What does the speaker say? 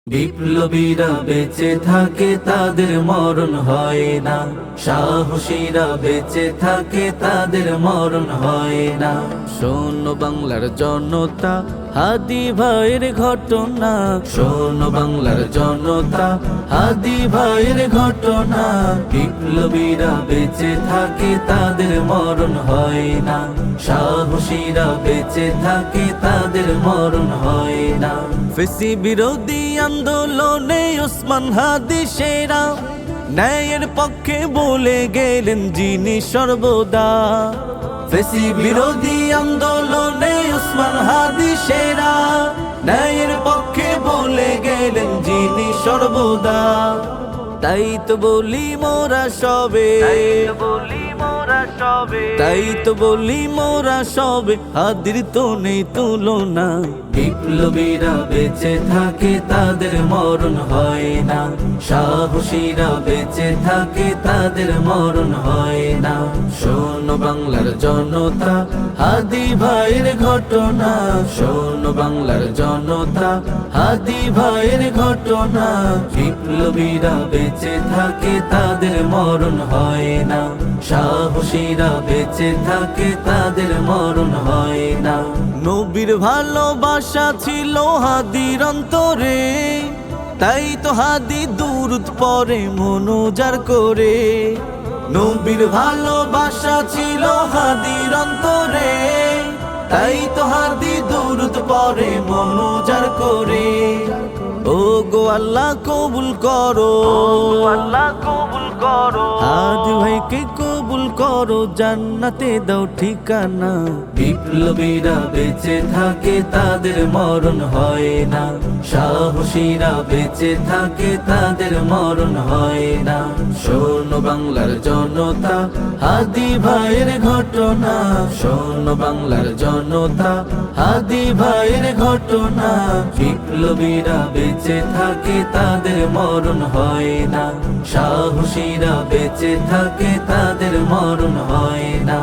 বিপ্লবীরা বেঁচে থাকে তাদের মরণ হয় না, সাহসীরা বেঁচে থাকে তাদের মরণ হয় না। শোনো বাংলার জনতা, হাদি ভাইয়ের ঘটনা, শোনো বাংলার জনতা, হাদি ভাইয়ের ঘটনা। বিপ্লবীরা বেঁচে থাকে তাদের মরণ হয় না, সাহসীরা বেঁচে থাকে তাদের মরণ হয় না। ফেসি বিরোধী আন্দোলনে ওসমান হাদি সেরা, ন্যায়ের পক্ষে বলে গেলেন যিনি সর্বদা। ফেসি বিরোধী আন্দোলনে ওসমান হাদি সেরা, ন্যায়ের পক্ষে বলে গেলেন যিনি সর্বদা। তাই তো বলি মোরা সবে, তাই তো বলি মোরা সবে, হাদির তো নেই তুলনা। বিপ্লবীরা বেঁচে থাকে তাদের মরণ হয় না, সাহসীরা বেঁচে থাকে তাদের মরণ হয় না। শোনো বাংলার জনতা, হাদি ভাইয়ের ঘটনা, শোনো বাংলার জনতা, হাদি ভাইয়ের ঘটনা। বিপ্লবীরা বেঁচে থাকে তাদের মরণ হয় না, সাহসীরা বেঁচে থাকে তাদের মরণ হয় না। নবীর ভালোবাসা ছিল হাদির অন্তরে, তাই তো হাদি দুরূদ পড়ে মনোজার করে। নবীর ভালোবাসা ছিল হাদির অন্তরে, তাই তো হাদি দুরূদ পড়ে মনোজার করে। ও গো আল্লাহ কবুল করো, আল্লাহ কবুল করো, হাদি ভাইকে কবুল করো, জান্নাতে দাও ঠিকানা। বিপ্লবীরা বেঁচে থাকে তাদের মরণ হয় না, সাহসীরা বেঁচে থাকে তাদের মরণ হয় না। শোনো বাংলার জনতা, হাদি ভাইয়ের ঘটনা, শোনো বাংলার জনতা, হাদি ভাইয়ের ঘটনা। বিপ্লবীরা বেঁচে থাকে তাদের মরণ হয় না, সাহসীরা বেঁচে থাকে তাদের মরণ হয় না।